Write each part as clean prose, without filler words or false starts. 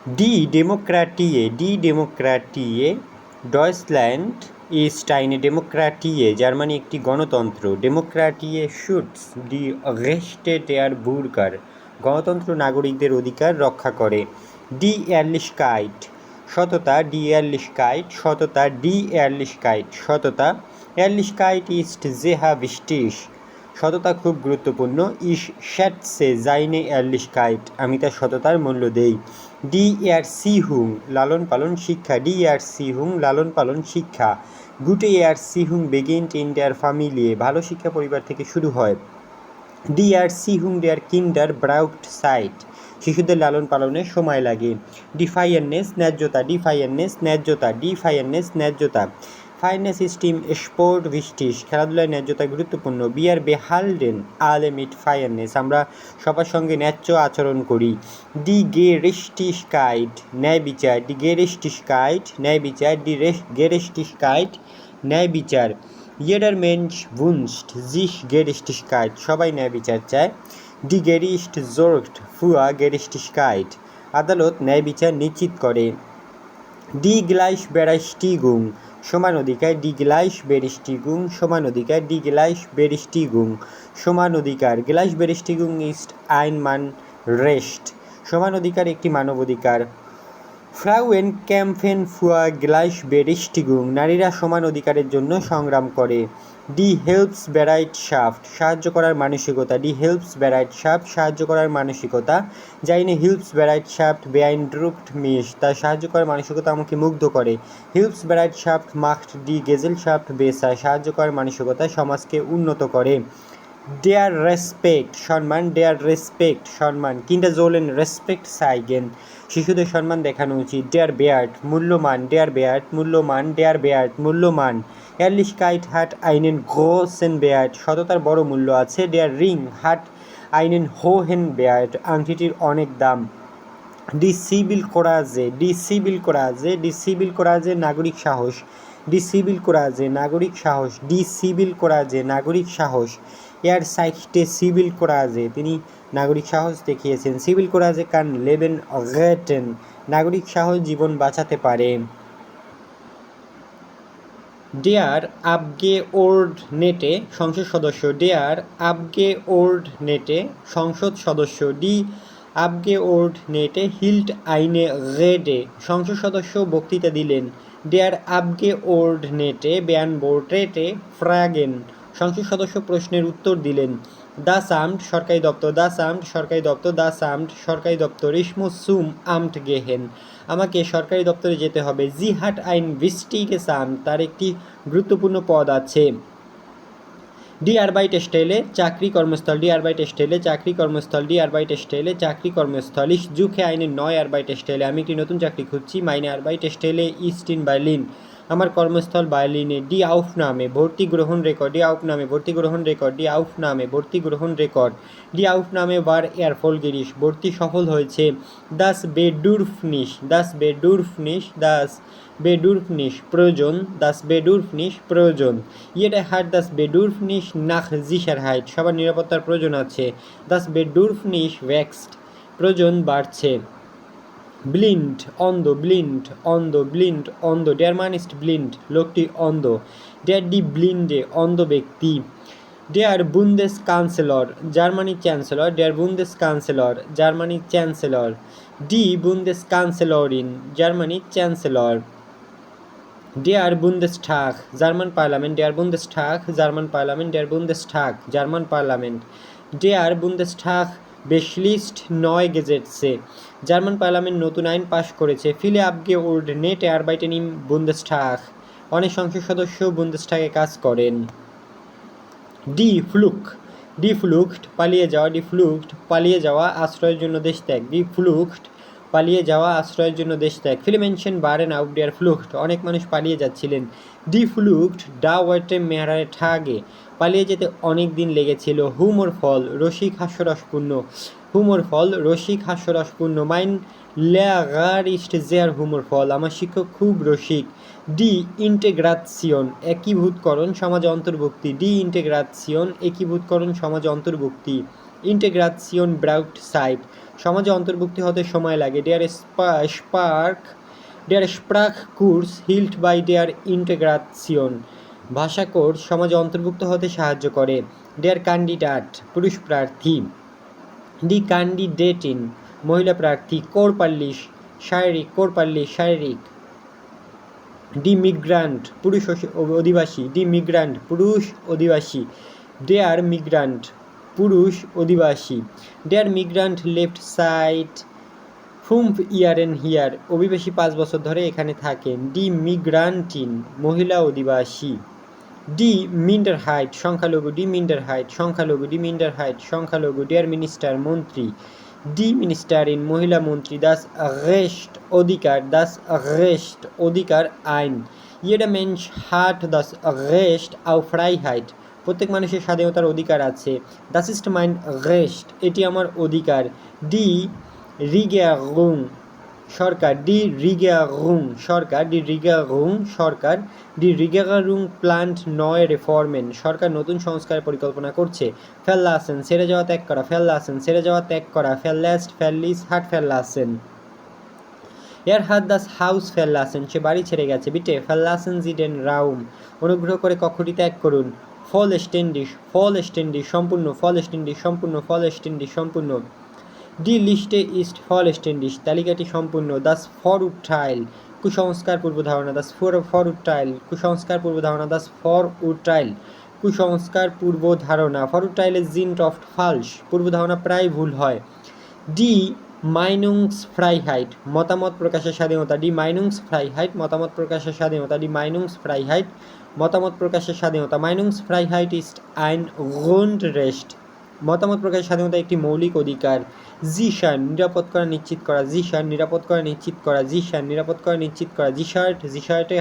Die Demokratie Deutschland ist eine Demokratie, Germany একটি গণতন্ত্র। ডেমোক্রাটিয়ে suits D রেchte der Bürger, গণতন্ত্র নাগরিকদের অধিকার রক্ষা করে। ডি এয়ারলিশকাইট সততা, ডি এয়ারলিশকাইট সততা, ডি এয়ারলিশকাইট সততা। এয়ারলিশকাইট ইস্ট জেহা বিস্টিস, সততা খুব গুরুত্বপূর্ণ। ইস শ্যাটসে জাইনে এয়ারলিশকাইট, আমি তার সততার মূল্য দেই। ডি এয়ার সিহুং লালন পালন শিক্ষা, ডি এয়ার সিহুং লালন পালন শিক্ষা। গুটে এয়ার সিহুং বেগেন্ট ইন দেয়ার ফ্যামিলিয়ে, ভালো শিক্ষা পরিবার থেকে শুরু হয়। ডি এয়ার সিহুং দেয়ার কিন্ডার ব্রাউট সাইট, শিশুদের লালন পালনের সময় লাগে। ডিফাইয়ারনেস ন্যায্যতা, ডিফাইয়ারনেস ন্যায্যতা, ডিফাইয়ারনেস ন্যায্যতা। ফাইনেস স্টিম স্পোর্ট ভিস্টিস, খেলাধুলায় ন্যায্যতা গুরুত্বপূর্ণ। বিয়ার বেহালডেন আলে মিট ফায়ারনেস, আমরা সবার সঙ্গে ন্যায্য আচরণ করি। ডি গেরেস্টিসকাইট ন্যায় বিচার, ডি গেরেস্টিসকাইট ন্যায় বিচার, ডি গেরেস্টিসকাইট ন্যায় বিচার। জেডার মেনস বুনস্ট জিস গেরেস্টিসকাইট, সবাই ন্যায় বিচার চায়। ডি গেরিস্ট জোর্ট ফুয়া গেরেস্টিসকাইট, আদালত ন্যায় বিচার নিশ্চিত করে। ডি গ্লাইস বেরাইস্টিগুং সমান অধিকার, ডি গ্লাইস বেরিস্টিগুং সমান অধিকার, ডি গ্লাইস বেরিস্টিগুং সমান অধিকার। গ্লাইস বেরিস্টিগুং ইস্ট আইন মান রেস্ট, সমান অধিকার একটি মানব অধিকার। ফ্রাউয়েন ক্যাম্পেন ফুয়া গ্লাইস বেরিস্টিগুং, নারীরা সমান অধিকারের জন্য সংগ্রাম করে। ডি হেল্পস বেরাইট শাফট, সাহায্য করার মানসিকতা, ডি হেল্পস বেরাইট শাফট সাহায্য করার মানসিকতা। যাইনে হিল্পস বেরাইট শাফট বেআইনড্রুক্ট মিস, তার সাহায্য করার মানসিকতা আমাকে মুগ্ধ করে। হিল্পস বেরাইট শাফট মাখট ডি গেজেল শাফট বেসা, সাহায্য করার মানসিকতা সমাজকে উন্নত করে। ডেয়ার রেসপেক্ট সম্মান, ডেয়ার রেসপেক্ট সম্মান। কিন্ডার জোলেন রেসপেক্ট সাইগেন, শিশুদের সম্মান দেখানো উচিত। ডেয়ার বেয়ার্ট মূল্যমান, ডেয়ার বেয়ার্ট মূল্যমান, ডেয়ার বেয়ার্ট মূল্যমান। এয়ারলিশকাইট হাট আইনেন গ্রোসেন বেয়ার্ট, সততার বড় মূল্য আছে। ডেয়ার রিং হাট আইনেন হোহেন বেয়ার্ট, আংটিটির অনেক দাম। ডি সিভিল কোরাজে, ডি সিভিল কোরাজে, ডি সিভিল কোরাজে নাগরিক সাহস, ডি সিভিল কোরাজে নাগরিক সাহস, ডি সিভিল কোরাজে নাগরিক সাহস। এয়ার সাইটে সিভিল কোরাজে, তিনি নাগরিক সাহস দেখিয়েছেন। সিভিল কোরাজে কান লেবেন রেটেন, নাগরিক সাহস জীবন বাঁচাতে পারে। ডেয়ার আবগে ওর্ড নেটে সংসদ সদস্য, ডেয়ার আবগে ওর্ড নেটে সংসদ সদস্য। ডি আবগে ওর্ড নেটে হিল্ট আইনে রেডে, সংসদ সদস্য বক্তৃতা দিলেন। ডেয়ার আবগে ওর্ড নেটে বেয়ান বোর্ট্রেটে ফ্রাগেন, সংসদ সদস্য প্রশ্নের উত্তর দিলেন। দা সামট সরকারি দপ্তর, দা সামট সরকারি দপ্তর, দা সামট সরকারি দপ্তর। ইসমো সুম আমট গেহেন, আমাকে সরকারি দপ্তরে যেতে হবে। জি হাট আইন ভিস্টিগে সাম, তার একটি গুরুত্বপূর্ণ পদ আছে। ডি আরবাইট স্টেলে চাকরি কর্মস্থল, ডি আরবাইট স্টেলে চাকরি কর্মস্থল, ডি আরবাইট স্টেলে চাকরি কর্মস্থল। ইস জুখে আইনে নয় আরবাইট স্টেলে, আমি একটি নতুন চাকরি খুঁজছি। মাইনে আরবাইট স্টেলে ইস্ট ইন বার্লিন, আমার কর্মস্থল বার্লিনে। ডি আউফ নামে ভর্তি গ্রহণ রেকর্ড, ডি আউফ নামে ভর্তি গ্রহণ রেকর্ড, ডি আউফ নামে ভর্তি গ্রহণ রেকর্ড। ডি আউফ নামে বার এয়ার ফলগিরিশ, ভর্তি সফল হয়েছে। দাস বেডুরফনিশ, দাস বেডুরফনিশ, দাস বেডুরফনিশ প্রয়োজন, দাস বেডুরফনিশ প্রয়োজন। ইয়েটা হাট দাস বেডুরফনিশ নাখ জিসারহাইট, সবার নিরাপত্তার প্রয়োজন আছে। দাস বেডুরফনিশ ভ্যাক্সড, প্রয়োজন বাড়ছে। ব্লিন্ড অন্ধ, ব্লিন্ড অন্ধ, ব্লিন্ড অন্ধ। ডেয়ার মান ইস্ট ব্লিন্ড, লোকটি অন্ধ। ডেয়ার ডি ব্লিন্ডে অন্ধ ব্যক্তি। ডেয়ার বুন্দেস কাউন্সিলর, জার্মানির চ্যান্সেলর। ডেয়ার বুন্দেস কাউন্সিলর, জার্মানির চ্যান্সেলর। ডি বুন্দেস কাউন্সিলরিন, জার্মানির চ্যান্সেলর। ডেয়ার বুন্দেসটাগ, জার্মান পার্লামেন্ট। ডেয়ার বুন্দেসটাগ, জার্মান পার্লামেন্ট। ডেয়ার বুন্দেসটাগ, জার্মান পার্লামেন্ট। ডেয়ার বুন্দেসটাগ বেশলিস্ট নয় গেজেটসে, জার্মান পার্লামেন্ট নতুন আইন পাশ করেছে। ফিলে আবগে ওল্ড নেট আরবাইটেন ইম বুন্দেসটাগ, অনেক সংসদ সদস্য বুন্দেসটাগে কাজ করেন। ডি ফ্লুক, ডি ফ্লুক্ট পালিয়ে যাওয়া, ডি ফ্লুক্ট পালিয়ে যাওয়া আশ্রয়ের জন্য দেশ ত্যাগ, ডি ফ্লুক্ট পালিয়ে যাওয়া আশ্রয়ের জন্য দেশ ত্যাগ। ফিলিমেনশন বারেন আউট ডেয়ার ফ্লুক্ট, অনেক মানুষ পালিয়ে যাচ্ছিলেন। ডি ফ্লুক্ট ডা ওয়ার্টে মেহারে ঠাগে, পালিয়ে যেতে অনেক দিন লেগেছিল। হুমোর ফল রসিক হাস্যরসপূর্ণ, হুমোর ফল রসিক হাস্যরসপূর্ণ। মাইন লেয়ার ইস্ট জেয়ার হুমোর ফল, আমার শিক্ষক খুব রসিক। ডি ইন্টেগ্রাসিয়ন একীভূতকরণ সমাজে অন্তর্ভুক্তি, ডি ইন্টেগ্রাসিয়ন একীভূতকরণ সমাজে অন্তর্ভুক্তি। ইন্টেগ্রাশন ব্রাউট সাইট, সমাজে অন্তর্ভুক্তি হতে সময় লাগে। ডেয়ার স্প্রাক কোর্স হিল্ড বাই ডেয়ার ইন্টেগ্রাশন, ভাষা কোর্স সমাজে অন্তর্ভুক্ত হতে সাহায্য করে। ডেয়ার ক্যান্ডিডেট, পুরুষ প্রার্থী। ডি ক্যান্ডিডেটিন, মহিলা প্রার্থী। কোরপাল্লিশ, শারীরিক। ডি মিগ্রান্ট, পুরুষ অধিবাসী। ডি মিগ্রান্ট, পুরুষ অধিবাসী। ডেয়ার মিগ্রান্ট, পুরুষ অধিবাসী। ডেয়ার মিগ্রান্ট লেফট সাইড হুম ইয়ার এন হিয়ার, অভিবাসী 5 বছর ধরে এখানে থাকেন। ডি মিগ্রান্টিন, মহিলা অধিবাসী। ডি মিন্ডারহাইট, সংখ্যালঘু। ডি মিন্ডারহাইট, সংখ্যালঘু। ডি মিন্ডারহাইট, সংখ্যালঘু। ডেয়ার মিনিস্টার, মন্ত্রী। ডি মিনিস্টারিন, মহিলা মন্ত্রী। দাস রেস্ট, অধিকার। দাস রেস্ট, অধিকার, আইন। ইয়েডা মেনস হাট দাস রেস্ট আউ ফ্রাইহাইট, প্রত্যেক মানুষের স্বাধীনতার অধিকার আছে। দাস ইস্ট মাইন্ড রেস্ট, এটি আমার অধিকার। ডি রিগেরুং, সরকার। ডি রিগেরুং, সরকার। ডি রিগেরুং, সরকার। ডি রিগেরুং প্ল্যান্ট নয় রেফর্মেন, সরকার নতুন সংস্কার পরিকল্পনা করছে। ফেল্লাসেন, ছেড়ে যাওয়া ত্যাগ করা। ফেল্লাসেন, ছেড়ে যাওয়া ত্যাগ করা। ফেল্লাস্ট, ফেল্লিস, হাট ফেল্লাসেন। এর হাত দাস হাউস ফেল্লাসেন, সে বাড়ি ছেড়ে গেছে। বিটে ফেল্লাসেন জিডেন রাউম, অনুগ্রহ করে কক্ষটি ত্যাগ করুন। ফল স্টেন্ডিশ, সম্পূর্ণ। ফল স্টেন্ডিশ, সম্পূর্ণ। ফল স্টেন্ডিশ, সম্পূর্ণ। ডি লিস্টে ইস্ট ফল স্টেন্ডিশ, তালিকাটি সম্পূর্ণ। দাস ফরউরটাইল, কুসংস্কার পূর্বধারণা। দাস ফরউরটাইল, কুসংস্কার পূর্বধারণা। দাস ফরউরটাইল, কুসংস্কার পূর্বধারণা। ফরউরটাইলে জিন্ট অফ ফালস, পূর্বধারণা প্রায় ভুল হয়। ডি মাইনুংস ফ্রাইহাইট, মতামত প্রকাশের স্বাধীনতা। ডি মাইনুংস ফ্রাইহাইট, মতামত প্রকাশের স্বাধীনতা। ডি মাইনুংস ফ্রাইহাইট, মতামত প্রকাশের স্বাধীনতা। মাইনুংস ফ্রাইহাইট ইস্ট আইন গ্রুন্ডরেস্ট, মতামত প্রকাশের স্বাধীনতা একটি মৌলিক অধিকার। জিশান, নিরাপদ করা নিশ্চিত করা। জিশান, নিরাপদ করা নিশ্চিত করা। জিশান, নিরাপদ করা নিশ্চিত করা। জিশার্টে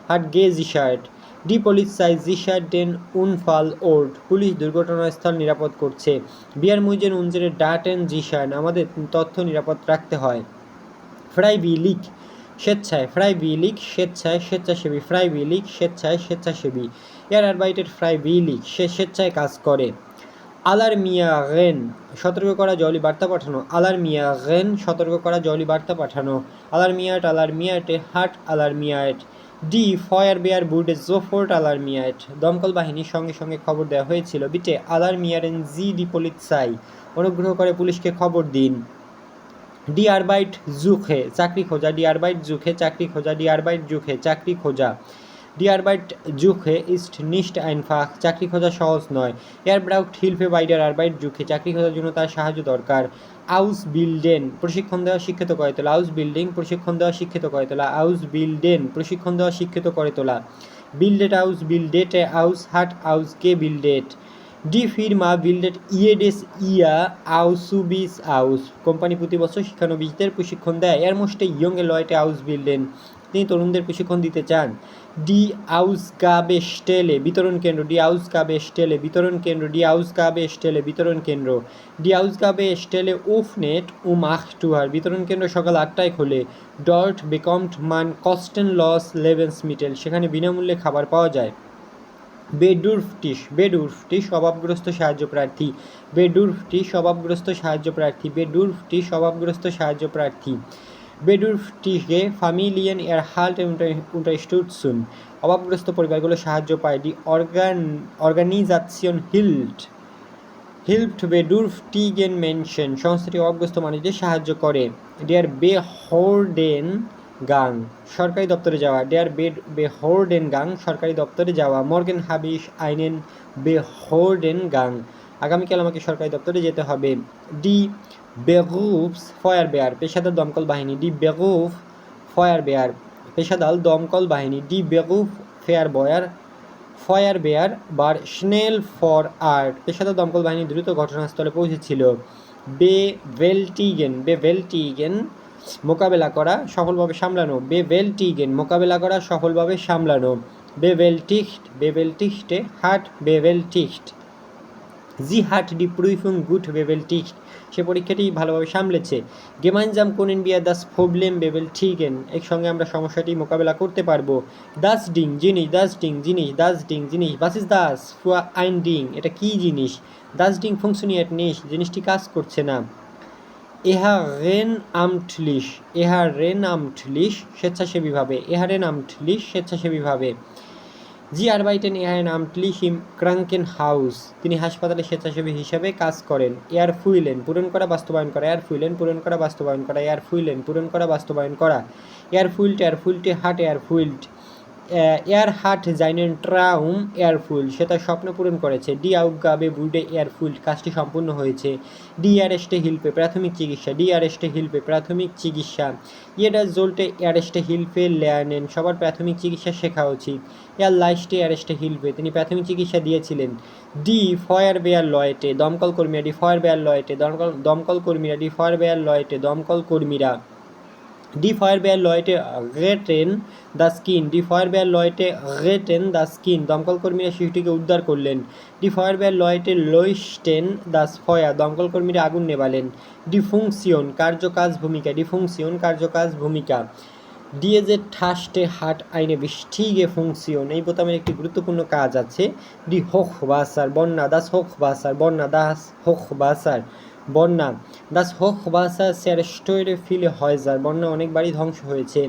হাট গে জিশার্ট। ডি পুলিশ সাইজ জিশার্ট ডেন উনফাল ওর্ড, পুলিশ দুর্ঘটনাস্থল নিরাপদ করছে। বিয়ার মুইজেন উনজেরে ডাটেন জিশান, আমাদের তথ্য নিরাপদ রাখতে হয়। ফ্রাইবিলিক, স্বেচ্ছায়। ফ্রাইবিলিক, স্বেচ্ছায়, স্বেচ্ছাসেবী। ফ্রাইবিলিক, স্বেচ্ছায়, স্বেচ্ছাসেবী। এয়ার আরবাইটের ফ্রাইবিলিক, সে স্বেচ্ছায় কাজ করে। আলার্মিয়ারেন, সতর্ক করা, জলি বার্তা পাঠানো। আলার্মিয়ারেন, সতর্ক করা, জলি বার্তা পাঠানো। আলার্মিয়াটে হাট আলার্মিয়াট। ডি ফয়ার বেয়ার বুডে জোফোর্ট আলার্মিয়াট, দমকল বাহিনীর সঙ্গে সঙ্গে খবর দেওয়া হয়েছিল। বিটে আলার্মিয়ারেন জি ডি পলিৎসাই, অনুগ্রহ করে পুলিশকে খবর দিন। ডি আরবাইট জুখে, চাকরি খোঁজা। ডি আরবাইট জুখে, চাকরি খোঁজা। ডি আরবাইট জুখে, চাকরি খোঁজা। ডি আরবাইট জুখে ইস্ট নিস্ট আইনফাক, চাকরি খোঁজা সহজ নয়। এয়ার ব্রাউট হিলফে বাইডার আরবাইট জুখে, চাকরি খোঁজার জন্য তার সাহায্য দরকার। আউস বিল্ডেন, প্রশিক্ষণ দেওয়া, শিক্ষিত করে তোলা। আউস বিল্ডিং, প্রশিক্ষণ দেওয়া, শিক্ষিত করে তোলা। আউস বিল্ডেন, প্রশিক্ষণ দেওয়া, শিক্ষিত করে তোলা। বিল্ডেট আউস, বিল্ডেটে আউস, হাট আউস কে বিল্ডেট। ডি ফিরমা বিল্ডেট ইয়েডেস ইয়া আউসুবিস আউস, কোম্পানি প্রতি বছর শিক্ষানবিশদের প্রশিক্ষণ দেয়। এর মোস্টে ইয়ংয়ে লয়টে আউস বিল্ডেন, তিনি তরুণদের প্রশিক্ষণ দিতে চান। ডি আউসগাবে স্টেলে, বিতরণ কেন্দ্র। ডি আউসগাবে স্টেলে, বিতরণ কেন্দ্র। ডি আউসগাবে স্টেলে, বিতরণ কেন্দ্র। ডি আউসগাবে স্টেলে উফনেট আখটুয়ার, বিতরণ কেন্দ্র সকাল 8টায় খোলে। ডর্ট বেকম্ট মান কস্টেন লস লেভেন্সমিটেল, সেখানে বিনামূল্যে খাবার পাওয়া যায়। বেডুর্ফটিস স্বভাবগ্রস্ত সাহায্য প্রার্থী। বেডুর্ফটিস স্বভাবগ্রস্ত সাহায্য প্রার্থী। বেডুর্ফটিস স্বভাবগ্রস্ত সাহায্য প্রার্থী। বেডুর্ফটিসকে ফামিলিয়েন এর হাল্ট unterstützen, অভাবগ্রস্ত পরিবারগুলো সাহায্য পায়। ডি অর্গানিজাশন হিল্পড বেডুর্ফটিগেন মেনশন, সংস্থাটি অভাবগ্রস্ত মানুষদের সাহায্য করে। ডেয়ার বেহোর্ডেন গাং, সরকারি দপ্তরে যাওয়া। ডেয়ার বেহোর্ডেন গাং, সরকারি দপ্তরে যাওয়া। মর্গেন হাবিশ আইনেন বেহোর্ডেন গাং, আগামীকাল আমাকে সরকারি দপ্তরে যেতে হবে। ডি বেগুফস ফয়ার বেয়ার, পেশাদার দমকল বাহিনী। ডি বেগুফ ফয়ার বেয়ার, পেশাদার দমকল বাহিনী। ডি বেগুফ ফয়ার বেয়ার বার স্নেল ফর আর্ট, পেশাদার দমকল বাহিনী দ্রুত ঘটনাস্থলে পৌঁছেছিল। বেভেলটিগেন মোকাবেলা করা, সফলভাবে সামলানো। বেভেলটিগেন মোকাবেলা করা, সফলভাবে সামলানো। বেভেলটিক্সটে হাট বেভেলটিক্সট। জি হাট ডি প্রুফুং গুড বেভেলটিক্সট, সে পরীক্ষাটি ভালোভাবে সামলেছে। গেমাইনজাম কোনেন বিয়া দাস প্রবলেম বেবেল ঠিকেন, একসঙ্গে আমরা সমস্যাটি মোকাবেলা করতে পারবো। দাস ডিং জিনিস, দাস ডিং জিনিস, দাস ডিং জিনিস, বাস ইস দাস ফুয়া আইন ডিং, এটা কী জিনিস? দাস ডিং ফুংশনিয়াট নিস, জিনিসটি কাজ করছে না। ehrenamtlich, ehrenamtlich স্বেচ্ছাসেবীভাবে, ehrenamtlich স্বেচ্ছাসেবীভাবে। জি আরবাইটেন ehrenamtlich im Krankenhaus, তিনি হাসপাতালে স্বেচ্ছাসেবী হিসাবে কাজ করেন। erfüllen পূরণ করা বাস্তবায়ন করা, erfüllen পূরণ করা বাস্তবায়ন করা, erfüllen পূরণ করা বাস্তবায়ন করা। erfüllt, erfüllte hat erfüllt, er hat seinen Traum erfüllt, সে তার স্বপ্ন পূরণ করেছে। die Aufgabe wurde erfüllt, কাজটি সম্পূর্ণ হয়েছে। die erste Hilfe প্রাথমিক চিকিৎসা, die erste Hilfe প্রাথমিক চিকিৎসা। jeder sollte erste Hilfe lernen, সবার প্রাথমিক চিকিৎসা শেখা উচিত। er leistete erste Hilfe, তিনি প্রাথমিক চিকিৎসা দিয়েছিলেন। die Feuerwehrleute দমকল কর্মীরা, die Feuerwehrleute দমকল কর্মীরা, die Feuerwehrleute দমকল কর্মীরা। Die Feuerwehrleute retten das Kind, die Feuerwehrleute retten das Kind, দমকল কর্মীরা শিশুটিকে উদ্ধার করলেন। Die Feuerwehrleute löschten das Feuer, দমকল কর্মীরা আগুন নেভালেন। Die Funktion কার্যকাজ ভূমিকা, die Funktion কার্যকাজ ভূমিকা। diese Taste hat eine wichtige Funktion, এই বোতামের একটি গুরুত্বপূর্ণ কাজ আছে। Die Hochwasser বন্যা, das Hochwasser বন্যা, das Hochwasser বন্যা। das Hochwasser zerstörte viele Häuser, বন্যা অনেক বাড়ি ধ্বংস হয়েছে।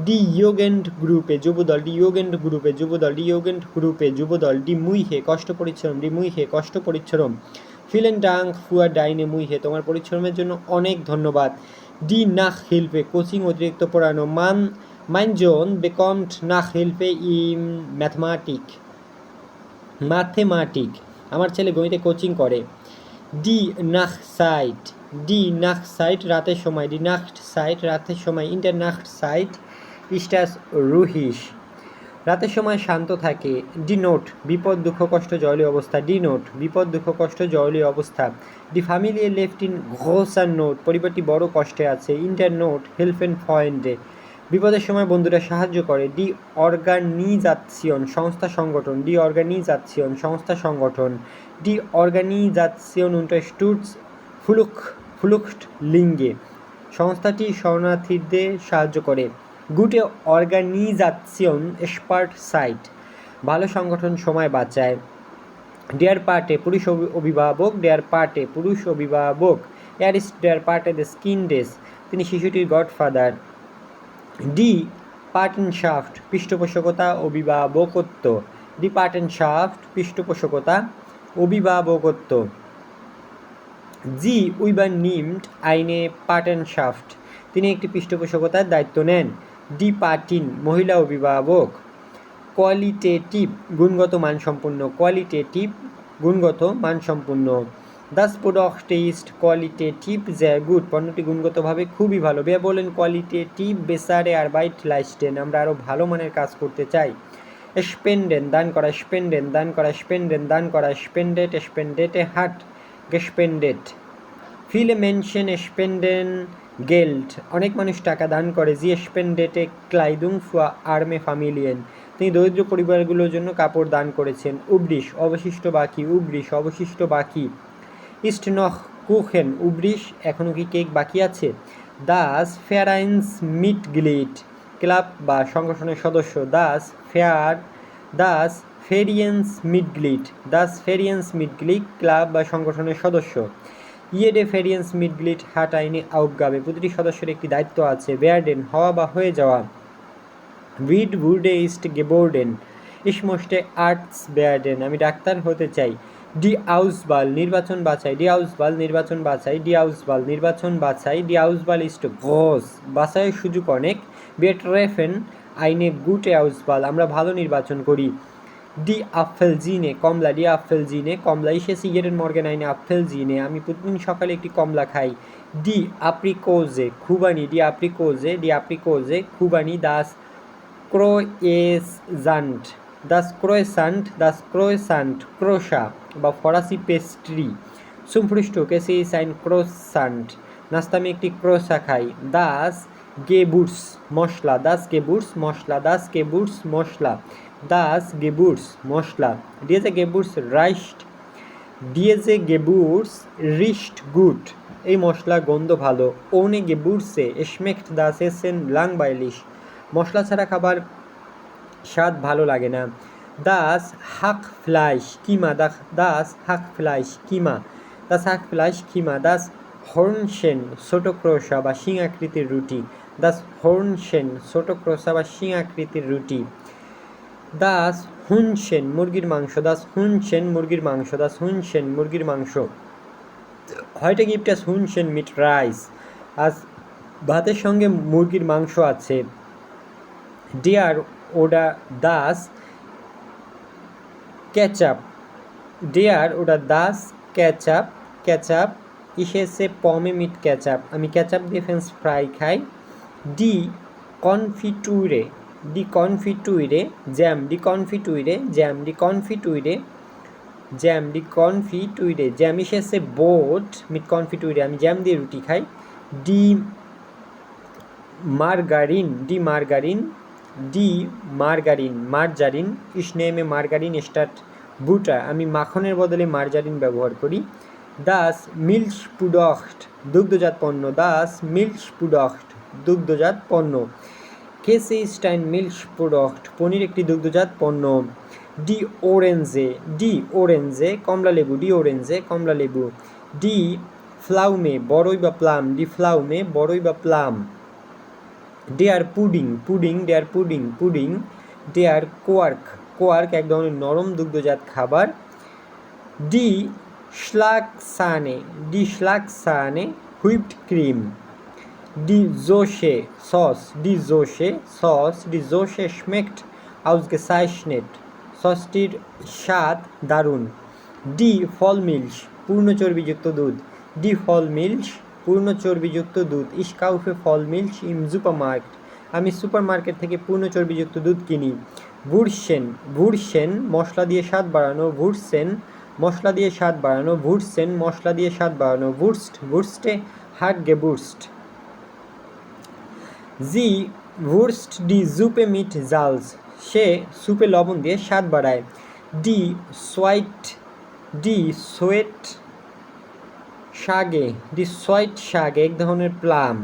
die Jugendgruppe Jubodal, die Jugendgruppe Jubodal, die Jugendgruppe Jubodal. die Mühe কষ্ট পরিশ্রম, die Mühe কষ্ট পরিশ্রম। vielen Dank für deine Mühe, তোমার পরিশ্রমের জন্য অনেক ধন্যবাদ। die Nachhilfe কোচিং অতিরিক্ত পড়ানো, mein Sohn bekommt Nachhilfe in Mathematik, আমার ছেলে গণিতে কোচিং করে। die Nachtzeit, die Nachtzeit রাতের সময়, die Nachtzeit রাতের সময়, in der Nachtzeit ist es ruhig, রাতের সময় শান্ত থাকে। die Not বিপদ দুঃখ কষ্ট জয়লীয় অবস্থা, die Not বিপদ দুঃখ কষ্ট জয়লীয় অবস্থা। die Familie lebt in großer Not, পরিবারটি বড় কষ্টে আছে। in der Not helfen Freunde, বিপদের সময় বন্ধুরা সাহায্য করে। die Organisation সংস্থা সংগঠন, die Organisation সংস্থা সংগঠন। die Organisation unterstützt Flüchtlinge, সংস্থাটি শরণার্থীদের সাহায্য করে। gute Organisation spart Zeit, ভালো সংগঠন সময় বাঁচায়। der Pate পুরুষ অভিভাবক, der Pate পুরুষ অভিভাবক। er ist der Pate des Kindes, তিনি শিশুটির গডফাদার। die Patenschaft পৃষ্ঠপোষকতা অভিভাবকত্ব, die Patenschaft পৃষ্ঠপোষকতা অভিভাবকত্ব। sie übernimmt eine Patenschaft, তিনি একটি পৃষ্ঠপোষকতার দায়িত্ব নেন। die Patin মহিলা অভিভাবক। qualitative গুণগত মানসম্পন্ন, qualitative গুণগত মানসম্পন্ন। das Produkt ist qualitativ sehr gut, পণ্যটি গুণগতভাবে খুবই ভালো। wir wollen qualitativ bessere Arbeit leisten, আমরা আরও ভালো মানের কাজ করতে চাই। spenden দান করা, spenden দান করা, spenden দান করা, spendet spendete hat gespendet। viele Menschen spenden Geld, অনেক মানুষ টাকা দান করে। sie spendete Kleidung für arme Familien, তিনি দরিদ্র পরিবারগুলোর জন্য কাপড় দান করেছেন। übrig অবশিষ্ট বাকি, übrig অবশিষ্ট বাকি। ist noch Kuchen übrig, এখনও কি কেক বাকি আছে। das Vereinsmitglied ক্লাব বা সংগঠনের সদস্য, das Vereinsmitglied, das Vereinsmitglied club বা সংগঠনের সদস্য। jede Vereinsmitglied hat eine Aufgabe, প্রতিটি সদস্যের একটি দায়িত্ব আছে। werden হওয়া বা হয়ে যাওয়া। wird wurde ist geworden, ich möchte Arzt werden, আমি ডাক্তার হতে চাই। die Auswahl নির্বাচন বাছাই, die Auswahl নির্বাচন বাছাই, die Auswahl নির্বাচন বাছাই। die Auswahl ist groß, বাছাইয়ের সুযোগ অনেক। wir treffen eine gute Auswahl, আমরা ভালো নির্বাচন করি। die Apfelsine কমলা, die Apfelsine কমলা। ich esse jeden Morgen eine Apfelsine, আমি প্রতিদিন সকালে একটি কমলা খাই। die Aprikose খুবানি, die Aprikose, die Aprikose খুবানি। das Croissant, das Croissant, das Croissant ক্রোশা বা ফরাসি pastry. zum Frühstück esse ich ein Croissant, নাস্তা আমি একটি ক্রোসা খাই। das Gewürz মশলা, das Gewürz মশলা, das Gewürz মশলা, das Gewürz মশলা। diese Gewürz riecht gut, এই মশলা গন্ধ ভালো। ohne Gewürze schmeckt das Essen langweilig, মশলা ছাড়া খাবার স্বাদ ভালো লাগে না। das Hackfleisch Kima, das Hackfleisch Kima, das Hackfleisch Kima, das Hörnchen ছোট ক্রোশা বা শিং আকৃতির রুটি, das Hörnchen ছোট ক্রোশা বা শিং আকৃতির রুটি। das Hühnchen মুরগির মাংস, das Hühnchen মুরগির মাংস, das Hühnchen মুরগির মাংস। heute gibt es Hühnchen mit Reis, আজ ভাতের সঙ্গে মুরগির মাংস আছে। der oder das Ketchup, der oder das Ketchup, ich esse Pommes mit Ketchup, আমি কেচাপ দিয়ে ফ্রেঞ্চ ফ্রাই খাই। die Konfiture Jam, die Konfiture Jam, die Konfiture Jam, die Konfiture Jam, ich esse Brot mit Konfiture, আমি jam দিয়ে রুটি খাই। die Margarine, ich nehme Margarine statt Butter, আমি মাখনের বদলে মার্জারিন ব্যবহার করি। das Milchprodukt দুগ্ধজাত পণ্য, das Milchprodukt দুগ্ধজাত পণ্য। Käse ist ein Milchprodukt, পনির একটি দুগ্ধজাত পণ্য। die Orange কমলা লেবু, die Orange কমলা লেবু। die Pflaume বড়ই বা প্লাম, die Pflaume বড়ই বা plum. der Pudding der Quark এক ধরনের নরম দুগ্ধজাত খাবার। die Schlagsahne whipped cream. die Soße schmeckt ausgezeichnet, সসটির স্বাদ দারুণ। die Vollmilch পূর্ণ চর্বিযুক্ত দুধ, die Vollmilch পূর্ণ চর্বিযুক্ত দুধ। ich kaufe Vollmilch im Supermarkt, আমি সুপারমার্কেট থেকে পূর্ণ চর্বিযুক্ত দুধ কিনি। Würsten মশলা দিয়ে স্বাদ বাড়ানো, Würsten মশলা দিয়ে স্বাদ বাড়ানো, Würsten মশলা দিয়ে স্বাদ বাড়ানো। Würste hat gewürzt, sie würzt die Suppe mit Salz, সে সুপে লবণ দিয়ে স্বাদ বাড়ায়। die Sweet এক ধরনের প্লাম।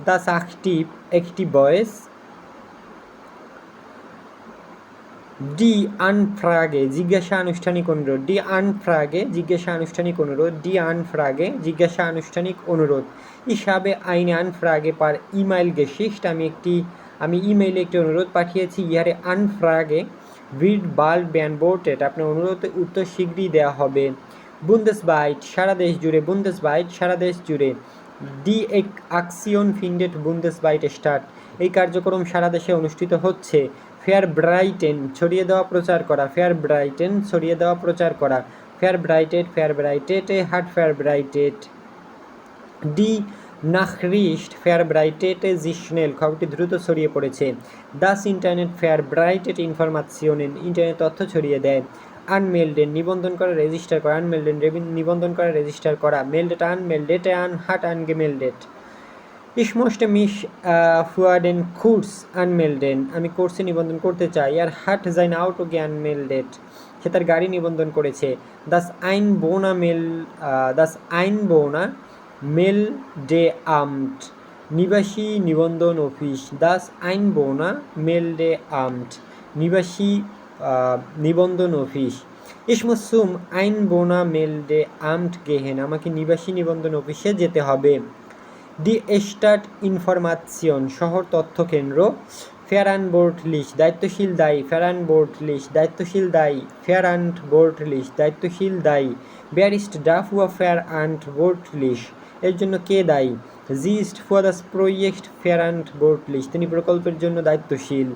das Aktiv একটি বয়স। die Anfrage জিজ্ঞাসা আনুষ্ঠানিক অনুরোধ, die Anfrage জিজ্ঞাসা আনুষ্ঠানিক অনুরোধ, die Anfrage জিজ্ঞাসা আনুষ্ঠানিক অনুরোধ। ich habe eine Anfrage per E-Mail geschickt, আমি ইমেইলে একটি অনুরোধ পাঠিয়েছি। ihre Anfrage wird bald beantwortet, আপনার অনুরোধের উত্তর শীঘ্রই দেওয়া হবে। bundesweit সারা দেশ জুড়ে, bundesweit সারা দেশ জুড়ে। die Aktion findet bundesweit statt, এই কার্যক্রম সারা দেশে অনুষ্ঠিত হচ্ছে। verbreiten ছড়িয়ে দেওয়া প্রচার করা, verbreiten ছড়িয়ে দেওয়া প্রচার করা। verbreitete hat verbreitet, die Nachricht verbreitete sich schnell, খবরটি দ্রুত ছড়িয়ে পড়েছে। das Internet verbreitet Informationen, internet তথ্য ছড়িয়ে দেয়। anmelden নিবন্ধন করা, রেজিস্টার করা, anmelden নিবন্ধন করা, রেজিস্টার করা। meldet an hat angemeldet, ich möchte mich für den Kurs anmelden, আমি কোর্সে নিবন্ধন করতে চাই। আর hat sein Auto gemeldet, সে তার গাড়ি নিবন্ধন করেছে। das Einwohnermeldeamt নিবাসী নিবন্ধন অফিস, das Einwohnermeldeamt নিবাসী নিবন্ধন office. ich muss zum Einwohnermeldeamt gehen, আমাকে নিবাসী নিবন্ধন অফিসে যেতে হবে। die Stadtinformation শহর তথ্য কেন্দ্র। verantwortlich দায়িত্বশীল দায়ী, verantwortlich দায়িত্বশীল দায়ী, verantwortlich দায়িত্বশীল দায়ী। wer ist dafür verantwortlich, এর জন্য কে দায়ী। sie ist für das Projekt verantwortlich, তিনি প্রকল্পের জন্য দায়িত্বশীল।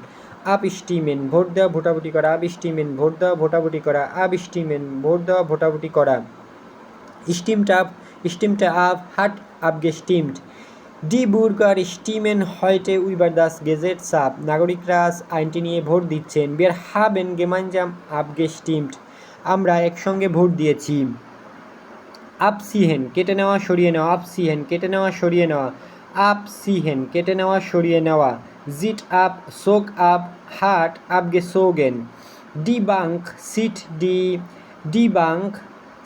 abstimmen ভোট দেওয়া ভোটাভুটি করা, abstimmen ভোট দেওয়া ভোটাভুটি করা, abstimmen ভোট দেওয়া ভোটাভুটি করা। stimmte ab hat abgestimmt, die Bürger stimmen heute über das Gesetz ab, নাগরিকরা আইনটি নিয়ে ভোট দিচ্ছেন। wir haben gemeinsam abgestimmt, আমরা একসঙ্গে ভোট দিয়েছি। abziehen কেটে নেওয়া সরিয়ে নেওয়া, abziehen কেটে নেওয়া সরিয়ে নেওয়া, abziehen কেটে নেওয়া সরিয়ে নেওয়া। zieht ab zog ab hat abgezogen, die Bank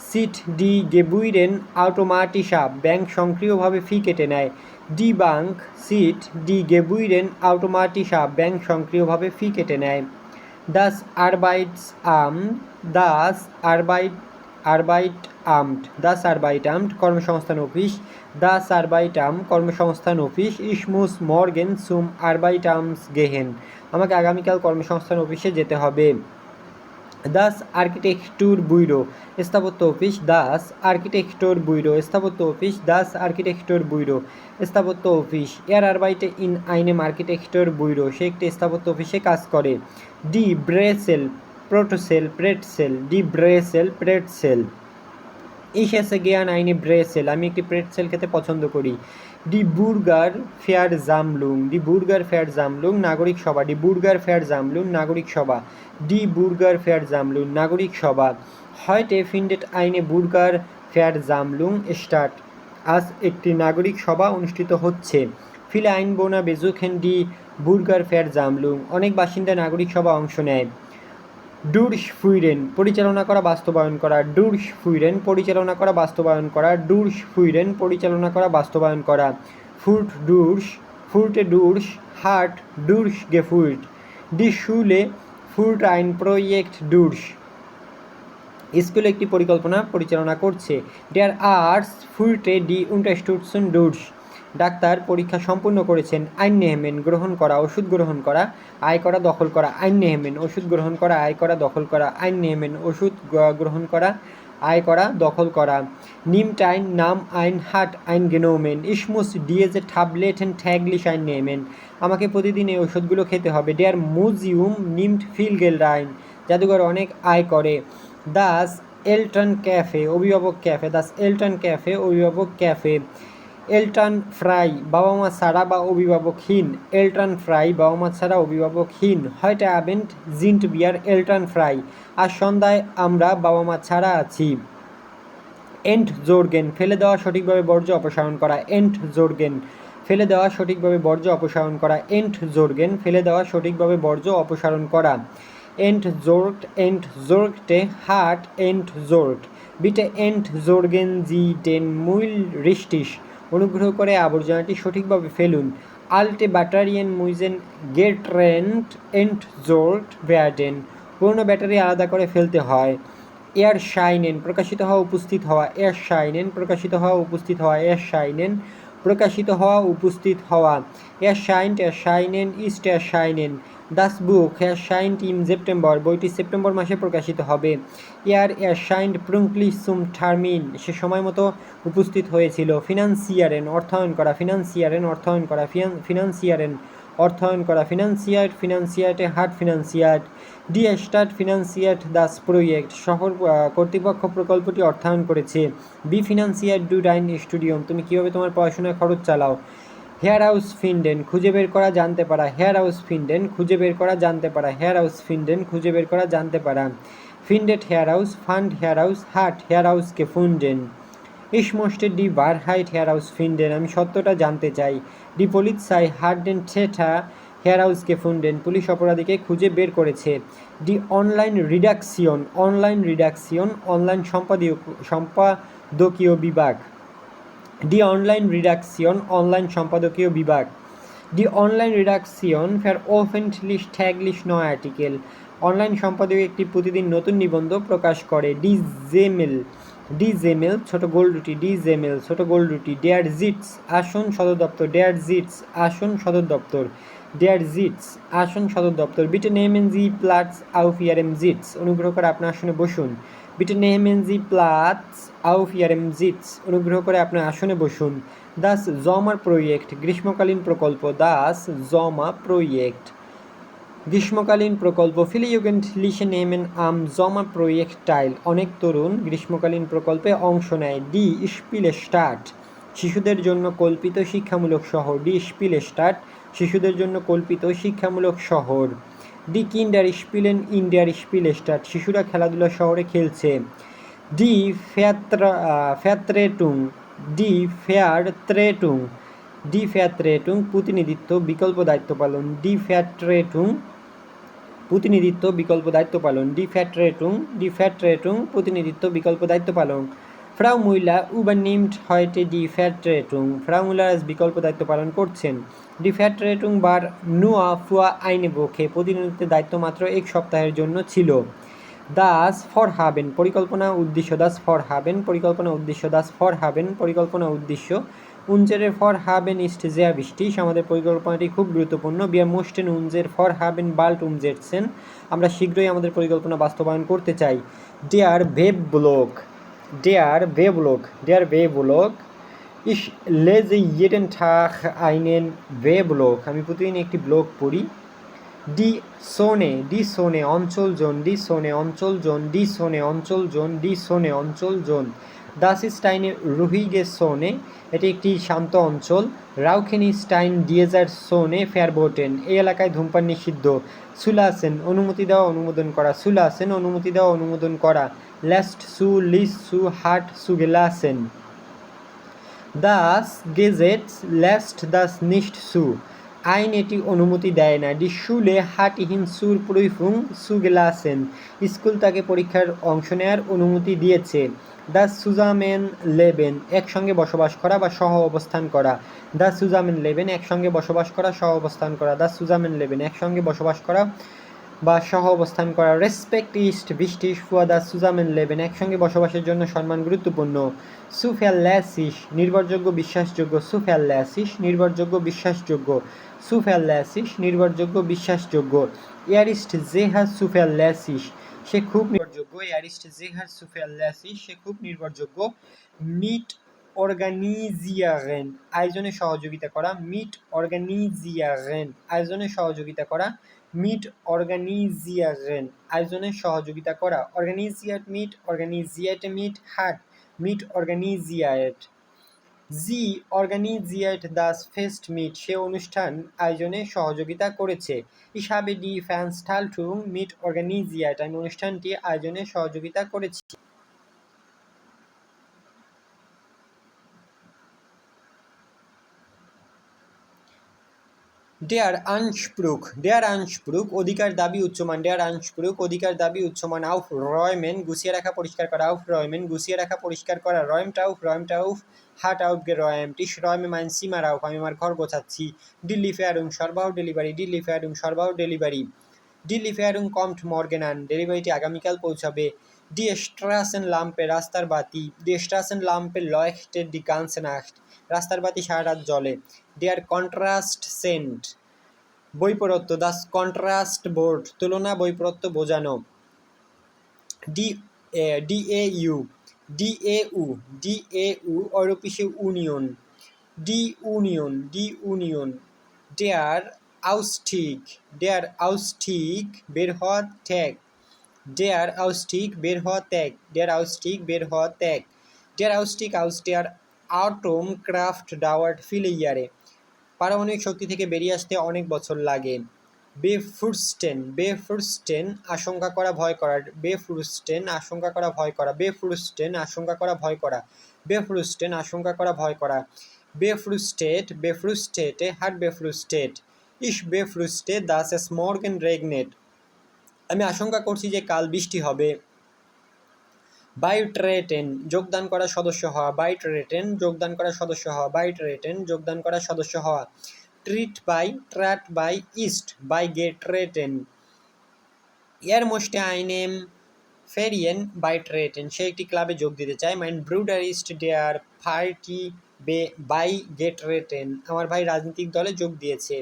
সিট ডি গেবুইরেন আউটোমাটিসা, ব্যাংক সক্রিয়ভাবে ফি কেটে নেয়। ডি বাঙ্ক সিট ডি গেবুইরেন আউটোমাটিসা, ব্যাংক সক্রিয়ভাবে ফি কেটে নেয়। দাস আরবাইটস দাস আরবাইট কর্মসংস্থান অফিস, দাস আরবাইটাম কর্মসংস্থান অফিস, ইসমুস মর্গেন সুম আরবাইটামস গেহেন, আমাকে আগামীকাল কর্মসংস্থান অফিসে যেতে হবে। দাস আর্কিটেকটুর ব্যুরো, স্থাপত্য অফিস, দাস আর্কিটেকটর ব্যুরো, স্থাপত্য অফিস, দাস আর্কিটেকটর ব্যুরো, স্থাপত্য অফিস। এর আরবাইটে ইন আইনেম আর্কিটেকটর ব্যুরো, সে একটি স্থাপত্য অফিসে কাজ করে। ডি ব্রেসেল প্রোটোসেল প্রেটসেল, ডি ব্রেসেল প্রেটসেল। Ich esse gern eine Brezel, আমি একটি প্রেটসেল খেতে পছন্দ করি। ডি বুর্গার ফেয়ার জামলুং, ডি বুর্গার ফেয়ার জামলুং নাগরিক সভা, ডি বুর্গার ফেয়ার জামলুং নাগরিক সভা, ডি বুর্গার ফেয়ার জামলুং নাগরিক সভা। heute findet eine বুর্গার ফেয়ার জামলুং স্টার্ট, আজ একটি নাগরিক সভা অনুষ্ঠিত হচ্ছে। viele Einwohner besuchen die বুর্গার ফেয়ার জামলুং, অনেক বাসিন্দা নাগরিক সভা অংশ নেয়। ডুরশফুইরেন পরিচালনা করা বাস্তবায়ন করা, ডুরশফুইরেন পরিচালনা করা বাস্তবায়ন করা, ডুরশফুইরেন পরিচালনা করা বাস্তবায়ন করা। ফুরটে ডুরশ হার্ট ডুরশ গেফুইট, ডি শুলে ফুরট আইন প্রোজেক্ট ডুরশ, স্কুল একটি পরিকল্পনা পরিচালনা করছে। ডেয়ার আর্টস ফুরটে ডি উন্টারস্টুটসন ডুরশ, ডাক্তার পরীক্ষা সম্পূর্ণ করেছেন। আইননেহেমেন গ্রহণ করা, ওষুধ গ্রহণ করা, আয় করা, দখল করা। আইননেহেমেন ওষুধ গ্রহণ করা, আয় করা, দখল করা। আইননেহেমেন ওষুধ গ্রহণ করা, আয় করা, দখল করা। নিমট আইন নাম আইন হাট আইন গেনোমেন, ইসমুস ডিএজে ট্যাবলেটেন ট্যাগলিশ আইননেহেমেন, আমাকে প্রতিদিন এই ওষুধগুলো খেতে হবে। ডেয়ার মিউজিয়াম নিমট ফিল গেল্ড, জাদুঘর অনেক আয় করে। দাস এলটন ক্যাফে অভিভাবক ক্যাফে, দাস এলটন ক্যাফে অভিভাবক ক্যাফে। এলটন ফ্রাই বাবা মা ছাড়া বা অভিভাবকহীন, এলটন ফ্রাই বাবা মা ছাড়া অভিভাবকহীন। heute Abend sind wir Elton fry, আজ সন্ধ্যায় আমরা বাবা মা ছাড়া আছি। এন্টজোর্গেন ফেলে দেওয়া সঠিকভাবে বর্জ্য অপসারণ করা, এন্টজোর্গেন ফেলে দেওয়া সঠিকভাবে বর্জ্য অপসারণ করা, এন্টজোর্গেন ফেলে দেওয়া সঠিকভাবে বর্জ্য অপসারণ করা। এন্টজোর্গটে হার্ট এন্টজোর্গট, বিটে এন্টজোর্গেন জি ডেন মুইল রিস্টিস, অনুগ্রহ করে আবর্জনাটি সঠিকভাবে ফেলুন। আল্টে ব্যাটারিয়ান মুইজেন গেট্রেন্ট এন্টজোর্গট ভ্যাডেন, পুরনো ব্যাটারি আলাদা করে ফেলতে হয়। এয়ার শাইনেন প্রকাশিত হওয়া উপস্থিত হওয়া, এয়ার শাইনেন প্রকাশিত হওয়া উপস্থিত হওয়া, এয়ার শাইনেন প্রকাশিত হওয়া উপস্থিত হওয়া। এয়ার শাইনেন ইস্ট এয়ার শাইনেন, দাস বুক erscheint im সেপ্টেম্বর, বইটি সেপ্টেম্বর মাসে প্রকাশিত হবে। erscheint pünktlich zum Termin, সে সময় মতো উপস্থিত হয়েছিল। ফিনান্সিয়ারেন অর্থায়ন করা, ফিনান্সিয়ারেন অর্থায়ন করা, ফিনান্সিয়ারেন অর্থায়ন করা। ফিনান্সিয়ার্টে হার্ট ফিনান্সিয়ার্ট, ডি স্টার্ট ফিনান্সিয়ার্ট দাস প্রোজেক্ট, শহর কর্তৃপক্ষ প্রকল্পটি অর্থায়ন করেছে। বি ফিনান্সিয়ার ডু ডাইন স্টুডিয়াম, তুমি কীভাবে তোমার পড়াশোনার খরচ চালাও। হেয়ার হাউস ফিন্ডেন খুঁজে বের করা জানতে পারা, হেয়ার হাউস ফিন্ডেন খুঁজে বের করা জানতে পারা, হেয়ার হাউস ফিন্ডেন খুঁজে বের করা জানতে পারা। ফিন্ডেট হেয়ার হাউস, ফান্ড হেয়ার হাউস, হাট হেয়ার হাউসকে ফুন্ডেন। ইসমোস্টে ডি বারহাইট হেয়ার হাউস ফিন্ডেন, আমি সত্যটা জানতে চাই। ডি পলিৎসাই হার্ডেন ঠেঠা হেয়ার হাউসকে ফুন্ডেন, পুলিশ অপরাধীকে খুঁজে বের করেছে। ডি অনলাইন রিডাকশিয়ন, অনলাইন সম্পাদকীয় বিভাগ। ডি অনলাইন রিডাকশিয়ন, অনলাইন সম্পাদকীয় বিভাগ। ডি অনলাইন রিডাকশিয়ন ফ্যার অফেন্টলিশ ট্যাগলিশ নয় আর্টিকেল, অনলাইন সম্পাদকীয় একটি প্রতিদিন নতুন নিবন্ধ প্রকাশ করে। ডি জেমেল ছোট গোল রুটি, ডি জেমেল ছোট গোল রুটি। ডেয়ার জিটস আসন সদর দপ্তর, ডেয়ার জিটস আসন সদর দপ্তর, ডেয়ার জিটস আসন সদর দপ্তর। বিটে নেমেন জি প্লাটস আউফ ইয়ারেম জিটস, অনুগ্রহ করে আপনার আসনে বসুন। বিটে নেমেন জি প্লাটস আউফ ইয়ারেম জিটস, অনুগ্রহ করে আপনার আসনে বসুন। দাস জমার প্রোজেক্ট গ্রীষ্মকালীন প্রকল্প, দাস জমা প্রোজেক্ট গ্রীষ্মকালীন প্রকল্প। ফিলে ইউগেন্টলিশে নেমেন আম জমা প্রোজেক্ট টাইল, অনেক তরুণ গ্রীষ্মকালীন প্রকল্পে অংশ নেয়। ডি স্পিলে স্টার্ট শিশুদের জন্য কল্পিত শিক্ষামূলক শহর, ডি স্পিলে স্টার্ট শিশুদের জন্য কল্পিত শিক্ষামূলক শহর। ডি কিন্ডার স্পিলেন ইন্ডিয়ার স্পিলে স্টার্ট, শিশুরা খেলাধুলা শহরে খেলছে। ডি ফ্যাত্রেটুং, ডি ফেয়ারত্রেটুং, ডি ফ্যাত্রেটুং প্রতিনিধিত্ব বিকল্প দায়িত্ব পালন। ডি ফ্যাট্রেটুং প্রতিনিধিত্ব বিকল্প দায়িত্ব পালন, ডি ফ্যাটরেটুং প্রতিনিধিত্ব বিকল্প দায়িত্ব পালন, ফ্রাউ মুইলা übernimmt heute die Vertretung, ফ্রাউ মুইলার বিকল্প দায়িত্ব পালন করছেন, ডি ফ্যাটরেটুং বার nur für eine Woche প্রতিনিধিত্বের দায়িত্ব মাত্র এক সপ্তাহের জন্য ছিল, দাস ফরহাবেন পরিকল্পনা উদ্দেশ্য, দাস ফরহাবেন পরিকল্পনা উদ্দেশ্য, দাস ফরহাবেন পরিকল্পনা উদ্দেশ্য, উনজেরের ফরহাবেন ইস্ট sehr wichtig আমাদের পরিকল্পনাটি খুব গুরুত্বপূর্ণ, বিয়ার মোস্টেন উনজের ফরহাবেন বাল্ট umsetzen আমরা শীঘ্রই আমাদের পরিকল্পনা বাস্তবায়ন করতে চাই, der Weblog ich lese jeden Tag einen Weblog আমি প্রতিদিন একটি ব্লগ পড়ি, ডি সোনে অঞ্চল জোন, দাস ইস্টাইনে রুহিগে সোনে এটি একটি শান্ত অঞ্চল, রাউখেনিস্টাইন ডিয়েজার সোনে ফেয়ারবোটেন এই এলাকায় ধূমপান নিষিদ্ধ, সুলাসেন অনুমতি দেওয়া অনুমোদন করা, সুলাসেন অনুমতি দেওয়া অনুমোদন করা, লেস্ট সু লিস সু হাট সু গেলাসেন, দাস গেজেটস লেস্ট দাস নিস্ট সু আইন এটি অনুমতি দেয় না, ডি শুলে হাট ইহিন সুর প্রুফুং সুগেলাসেন স্কুল তাকে পরীক্ষার অংশ নেওয়ার অনুমতি দিয়েছে, দাস সুজামেন লেবেন একসঙ্গে বসবাস করা বা সহ অবস্থান করা, দাস সুজামেন লেবেন একসঙ্গে বসবাস করা সহ অবস্থান করা, দাস সুজামেন লেবেন একসঙ্গে বসবাস করা বা সহ অবস্থান করা, রেসপেক্ট ইস্ট বৃষ্টিস ফুয়া দাস সুজামেন লেবেন একসঙ্গে বসবাসের জন্য সম্মান গুরুত্বপূর্ণ, সুফেল্যাসিস নির্ভরযোগ্য বিশ্বাসযোগ্য, সুফেল্যাসিস নির্ভরযোগ্য বিশ্বাসযোগ্য, সুফেল্যাসিস নির্ভরযোগ্য বিশ্বাসযোগ্য, এয়ারিস্ট জেহার সুফেল্যাসিস সে খুব নির্ভরযোগ্য, এয়ারিস্ট জেহার সুফেল্যাসিস সে খুব নির্ভরযোগ্য, মিট অর্গানিজিয়ারেন আয়োজনে সহযোগিতা করা, মিট অর্গানিজিয়ারেন আয়োজনে সহযোগিতা করা, মিট অর্গানিজিয়ারেন আয়োজনে সহযোগিতা করা, অর্গানিজিয়েট মিট হাট মিট অর্গানিজিয়েট, জি অর্গানিজিয়েট দাস ফেস্ট মিট সে অনুষ্ঠান আয়োজনে সহযোগিতা করেছে, ich habe die Veranstaltung mit organisiert আমি অনুষ্ঠানটি আয়োজনে সহযোগিতা করেছি, Der Anspruch অধিকার দাবি উচ্চমান, der Anspruch অধিকার দাবি উচ্চমান, aufräumen গুছিয়ে রাখা পরিষ্কার করা, aufräumen গুছিয়ে রাখা পরিষ্কার করা, räumt auf hat aufgeräumt, ich räume mein Zimmer auf আমি আমার ঘর গোছাচ্ছি, die Lieferung সরবরাহ ডেলিভারি, die Lieferung সরবরাহ delivery, die Lieferung kommt morgen an ডেলিভারিটি আগামীকাল পৌঁছাবে, die Straßenlampe রাস্তার বাতি, die Straßenlampe leuchtet die ganze Nacht রাস্তার বাতি সারা রাত জ্বলে, der Contrast Cent বৈপরত্য, দাস কন্ট্রাস্ট বোর্ড তুলনা বৈপরত্য বোঝানো, ডিএউ ইউরোপীয় ইউনিয়ন, ইউনিয়ন, ডেয়ার আউস্টিক বের হওয়া ত্যাগ, ডেয়ার আউস্টিক বের হওয়া ত্যাগ, আউস্টিয়ার আটম ক্রাফট ডাওয়ার্ড ফিলে ইয়ারে পারমাণবিক শক্তি থেকে বেরিয়ে আসতে অনেক বছর লাগে, বেফুরস্টেন আশঙ্কা করা ভয় করা, বেফুরস্টেন আশঙ্কা করা ভয় করা, বেফুরস্টেন আশঙ্কা করা ভয় করা, বেফুরস্টেন আশঙ্কা করা ভয় করা, বেফ্রুস্টেটে হাট বেফ্রুস্টেট, ইস বেফ্রুস্টে দাস এস মর্গেন রেগনেট আমি আশঙ্কা করছি যে কাল বৃষ্টি হবে, বাইট্রেটেন যোগদান করা সদস্য হওয়া, বাইট্রেটেন যোগদান করা সদস্য হওয়া, বাইট্রেটেন যোগদান করা সদস্য হওয়া, ট্রাট বাই ইস্ট বাই গেট্রেটেন এর মোস্টে আইনেম ফেরিয়েন বাইট্রেটেন সে একটি ক্লাবে যোগ দিতে চায়, মাইন ব্রুডার ইস্ট ডেয়ার পার্টি বাই গেট্রেটেন আমার ভাই রাজনৈতিক দলে যোগ দিয়েছে,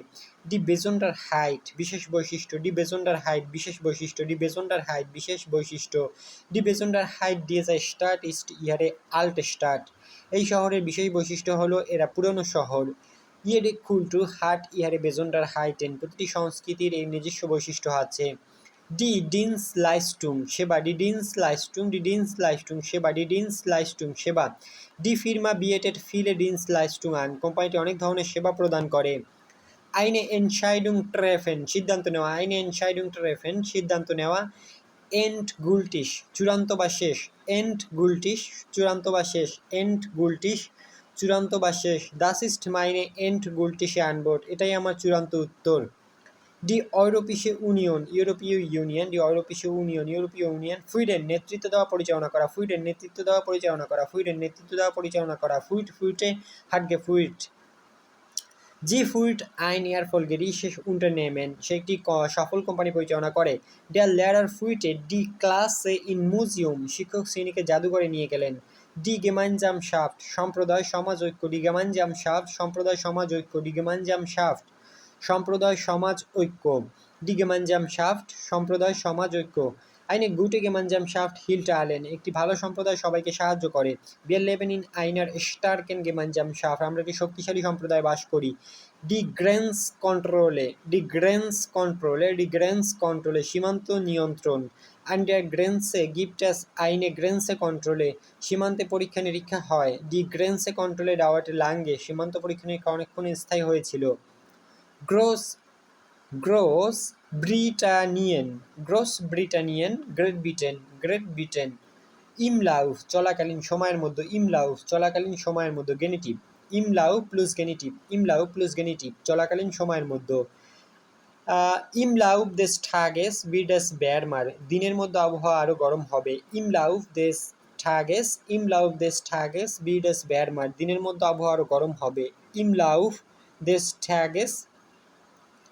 ডি বেজন্ডার হাইট বিশেষ বৈশিষ্ট্য, ডি বেজন্ডার হাইট বিশেষ বৈশিষ্ট্য, ডি বেজন্ডার হাইট বিশেষ বৈশিষ্ট্য, ডি বেজন্ডার হাইট ডিয়েজা স্টার্ট ইস্ট ইহারে আল্ট স্টার্ট এই শহরের বিশেষ বৈশিষ্ট্য হলো এরা পুরনো শহর, ইয়েরে কুলটু হাট ইহারে বেজন্ডার হাইটেন প্রতিটি সংস্কৃতির এই নিজস্ব বৈশিষ্ট্য আছে, ডি ডিন্স লাইস্টুং সেবা, ডি ডিন্স লাইস্টুং সেবা, ডি ফির্মা বিয়েটেড ফিলে ডিন্স লাইস্টুং আন কোম্পানিটি অনেক ধরনের সেবা প্রদান করে, আইনে এনশাইডুং ট্রেফেন সিদ্ধান্ত নেওয়া, সিদ্ধান্ত নেওয়া, এন্ড গুলটিশ চূড়ান্ত বা শেষ, চূড়ান্ত বা শেষ, দাস ইস্ট মাইনে এন্ড গুলটিশে আনবোর্ড এটাই আমার চূড়ান্ত উত্তর, ডি ইউরোপীয় ইউনিয়ন, ইউরোপীয় ইউনিয়ন, ডি ইউরোপীয় ইউনিয়ন, ইউরোপীয় ইউনিয়ন। ফুইডের নেতৃত্ব দেওয়া পরিচালনা করা, ফুইডের নেতৃত্ব দেওয়া পরিচালনা করা, ফুইডের নেতৃত্ব দেওয়া পরিচালনা করা, ফুইটে হাটগে ফুইট। জি ফুইট আইন এয়ার ফলগেরিশেষ উন্টারনেমেন, সে একটি সফল কোম্পানি পরিচালনা করে। ডেয়ার লেয়ারার ফুইটে ডি ক্লাসে ইন মিউজিয়াম, শিক্ষক শ্রেণীকে জাদুঘরে নিয়ে গেলেন। ডি গেমানজাম শাফট, সম্প্রদায় সমাজ ঐক্য, ডি গেমানজাম শাফট, সম্প্রদায় সমাজ ঐক্য, ডি গেমানজাম শাফট, সম্প্রদায় সমাজ ঐক্য, ডি গেমানজাম শাফট, সম্প্রদায় সমাজ ঐক্য। আইনে গুটে গেমানজাম শাফট হিলটা আলেন, একটি ভালো সম্প্রদায় সবাইকে সাহায্য করে। বিয়ার লেবেন ইন আইনার স্টারকেন গেমানজাম শাফট, আমরা একটি শক্তিশালী সম্প্রদায় বাস করি। ডি গ্রেন্স কন্ট্রোলে, ডি গ্রেন্স কন্ট্রোলে, ডি গ্রেন্স কন্ট্রোলে, সীমান্ত নিয়ন্ত্রণ। আন্ডার গ্রেন্সে গিফটাস আইনে গ্রেন্সে কন্ট্রোলে, সীমান্তে পরীক্ষা নিরীক্ষা হয়। ডি গ্রেন্সে কন্ট্রোলে ডাওয়াটে লাঙ্গে, সীমান্ত পরীক্ষা নিরীক্ষা অনেকক্ষণ স্থায়ী হয়েছিল। গ্রোস গ্রোস ব্রিটানিয়ান, গ্রোস ব্রিটানিয়ান, গ্রেট ব্রিটেন, গ্রেট ব্রিটেন। ইমলাউফ, চলাকালীন সময়ের মধ্যে, ইমলাউফ, চলাকালীন সময়ের মধ্যে, গেনিটিভ, ইমলাউফ প্লাস গেনিটিভ, ইমলাউফ প্লাস গেনিটিভ, চলাকালীন সময়ের মধ্যে। ইমলাউফ দেশ ঠাগেস বিডাস ব্যারমার, দিনের মধ্যে আবহাওয়া আরও গরম হবে। ইমলাউফ দেশ ঠাগেস, ইমলাউফ দেশ ঠাগেস বিডাস ব্যারমার, দিনের মধ্যে আবহাওয়া আরও গরম হবে। ইমলাউফ দেশ ঠাগেস,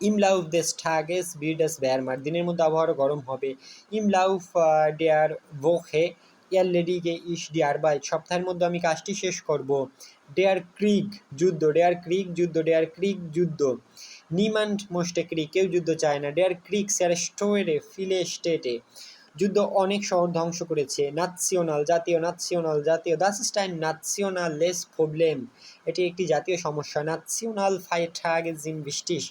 ইমলাউফ দেশ ঠাগেস বিডাস ব্যারমার, দিনের মধ্যে আবহাওয়া আরও গরম হবে। ইমলাউফ ডেয়ার ভোখে ইয়ার লেডিগে ইস ডিয়ার বাইট, সপ্তাহের মধ্যে আমি কাজটি শেষ করব। ডেয়ার ক্রিগ, যুদ্ধ, ডেয়ার ক্রিগ, যুদ্ধ, ডেয়ার ক্রিগ, যুদ্ধ। নিমান্ড মোস্টে ক্রিগ, কেউ যুদ্ধ চায় না। ডেয়ার ক্রিগ স্যার স্টোরে ফিলে স্টেটে, যুদ্ধ অনেক শহর ধ্বংস করেছে। নাৎসিওনাল, জাতীয়, নাৎসিওনাল, জাতীয়। দাস ইস্ট আইন নাৎসিওনাল লেস প্রবলেম, এটি একটি জাতীয় সমস্যা। নাৎসিওনাল ফাইটাগে জিন বৃষ্টিস,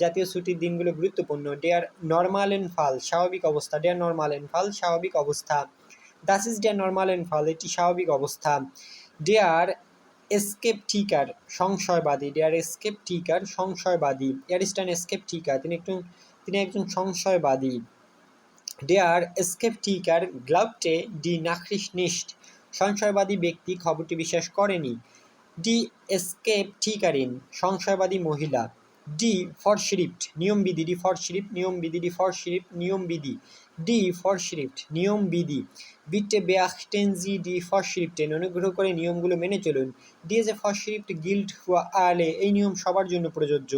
জাতীয় ছুটির দিনগুলো গুরুত্বপূর্ণ। ডেয়ার নর্মালেন ফাল, স্বাভাবিক অবস্থা। ডেয়ার নর্মালেন ফাল, স্বাভাবিক অবস্থা। দাস ইজ ডেয়ার নর্মালেন ফাল, এটি স্বাভাবিক অবস্থা। ডেয়ার এসকেপটিকার, সংশয়বাদী। ডেয়ার এসকেপটিকার, সংশয়বাদী। এয়ারিস্টান এসকেপটিকার, তিনি একজন সংশয়বাদী। ডেয়ার এসকেপটিকার গ্লাউবটে ডি নাখরিশনিস্ট, সংশয়বাদী ব্যক্তি খবরটি বিশ্বাস করেনি। ডি এসকেপটিকারিন, সংশয়বাদী মহিলা। ডি ফরশিরিফট, নিয়মবিধি। ডি ফরশিরিফট, নিয়মবিধি। ডি ফরশিরিফট, নিয়মবিধি। ডি ফরশিরিফট, নিয়মবিধি। বিটে বেআখটেন জি ডি ফরশিরিফটেন, অনুগ্রহ করে নিয়মগুলো মেনে চলুন। ডি এজ এ ফরশিরিফট গিল্ড হুয়া আলে, এই নিয়ম সবার জন্য প্রযোজ্য।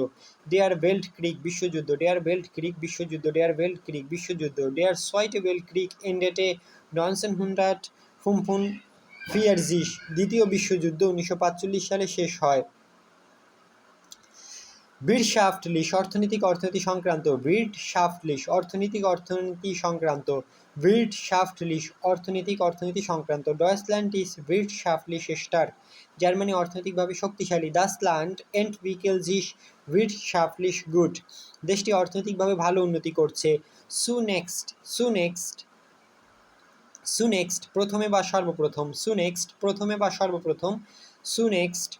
ডেয়ার বেল্ট ক্রিক, বিশ্বযুদ্ধ। ডেয়ার বেল্ট ক্রিক, বিশ্বযুদ্ধ। ডেয়ার বেল্ট ক্রিক, বিশ্বযুদ্ধ। ডেয়ার সোয়াইটে বেল্ট ক্রিক এন্ডেটে 1945, দ্বিতীয় বিশ্বযুদ্ধ 1945 সালে শেষ হয়। বিরশাফটলিশ, অর্থনৈতিক সংক্রান্ত। বিরশাফটলিশ, অর্থনীতি সংক্রান্ত। বিরশাফটলিশ, অর্থনীতি সংক্রান্ত। ডয়েচল্যান্ড ইজ বিরশাফটলিশ স্টার্ক, জার্মানি অর্থনৈতিকভাবে শক্তিশালী। দাস ল্যান্ড এন্টউইকেলজিশ বিরশাফটলিশ গুড, দেশটি অর্থনৈতিকভাবে ভালো উন্নতি করছে। সুনেক্সট, সুনেক্সট, সুনেক্সট, প্রথমে বা সর্বপ্রথম। সুনেক্সট, প্রথমে বা সর্বপ্রথম। সুনেক্সট,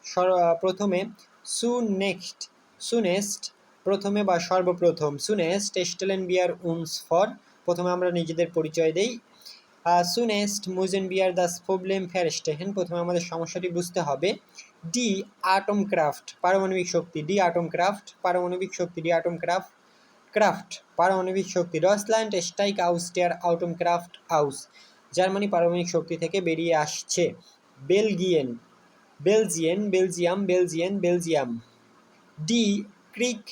প্রথমে। সুনেক্সট, সুনেস্ট, প্রথমে বা সর্বপ্রথম। সুনেস্ট স্টেলেন বিয়ার উনস ফর, প্রথমে আমরা নিজেদের পরিচয় দেই। সুনেস্ট মুজেন বিয়ার দাস প্রবলেম ফ্যারেস্টেহেন, প্রথমে আমাদের সমস্যাটি বুঝতে হবে। ডি আটম ক্রাফট, পারমাণবিক শক্তি। ডি আটম ক্রাফট, পারমাণবিক শক্তি। ডি আটম ক্রাফট, ক্রাফট, পারমাণবিক শক্তি। ডয়েচল্যান্ড স্ট্রাইক আউস ডেয়ার আটম ক্রাফট আউস, জার্মানি পারমাণবিক শক্তি থেকে বেরিয়ে আসছে। বেলগিয়ান, বেলজিয়ান, বেলজিয়াম, বেলজিয়ান, বেলজিয়াম। ডি ক্রিক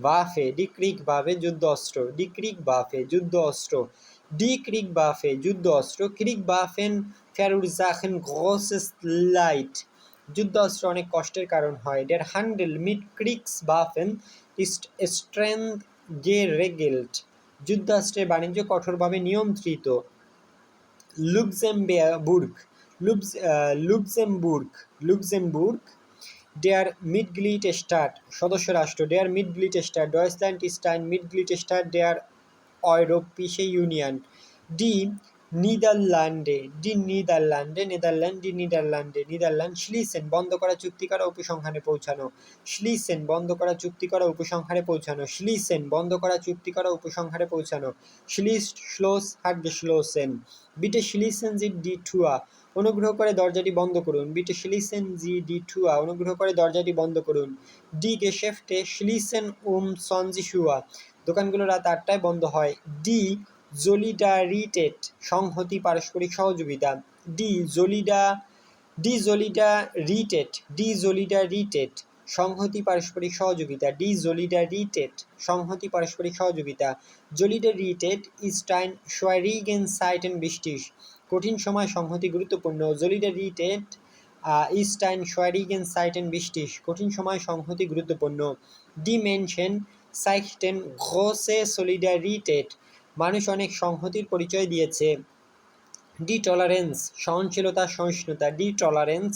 বাফে, ডি ক্রিক বাফে, যুদ্ধ অস্ত্র। ডি ক্রিক বাফে, যুদ্ধ অস্ত্র। ডি ক্রিক বাফে, যুদ্ধ অস্ত্র। ক্রিক বাফেন ফ্যারুরজাখেন গ্রোসেস লাইট, যুদ্ধ অস্ত্র অনেক কষ্টের কারণ হয়। ডের হ্যান্ডেল মিট ক্রিক্স বাফেন ইস্ট স্ট্রেংথ গে রেগেল্ট, যুদ্ধাস্ত্রের বাণিজ্য কঠোরভাবে নিয়ন্ত্রিত। লুক্সেমবুর্গ, লুক্সেমবুর্গ, লুক্সেমবুর্গ। ডেয়ার মিটগ্লিট স্টার্ট, সদস্য রাষ্ট্র। ডেয়ার মিটগ্লিট স্টার্ট, ডয়েচল্যান্ড ইস্ট আইন মিটগ্লিট স্টার্ট ডেয়ার ইউরোপিসে ইউনিয়ন। ডি নিদারল্যান্ডে, ডি নিদারল্যান্ডে, নেদারল্যান্ড। ডি নিদারল্যান্ডে, নিদারল্যান্ড। শ্লিসেন, বন্ধ করা, চুক্তি করা, উপসংহারে পৌঁছানো। শ্লিসেন, বন্ধ করা, চুক্তি করা, উপসংহারে পৌঁছানো। শ্লিসেন, বন্ধ করা, চুক্তি করা, উপসংহারে পৌঁছানো। শ্লিস্ট শ্লোস হাট শ্লোসেন। বিটে শ্লিসেন জি ডি টুয়া, অনুগ্রহ করে দরজাটি বন্ধ করুন। বিটে শ্লিসেন জি ডি টুয়া, অনুগ্রহ করে দরজাটি বন্ধ করুন। ডি গেশেফটে শ্লিসেন সনজিশুয়া, দোকানগুলো রাত 8টায় বন্ধ হয়। ডি জোলিডারিটেট, সংহতি পারস্পরিক সহযোগিতা। ডিজোলিডারিটেট, সংহতি পারস্পরিক সহযোগিতা। ডিজোলিডারিটেট, সংহতি পারস্পরিক সহযোগিতা। জোলিডারিটেট ইস্টাইন শোয়ারিগেন সাইটেন বিস্টিস, কঠিন সময় সংহতি গুরুত্বপূর্ণ। জোলিডারিটেট ইস্টাইন শোয়ারিগেন সাইটেন বিস্টিস, কঠিন সময় সংহতি গুরুত্বপূর্ণ। ডি মেনশন সাইটেন গ্রোসে সলিডারিটেট, মানুষ অনেক সংহতির পরিচয় দিয়েছে। ডি টলারেন্স, সহনশীলতা সহিষ্ণুতা। ডি টলারেন্স,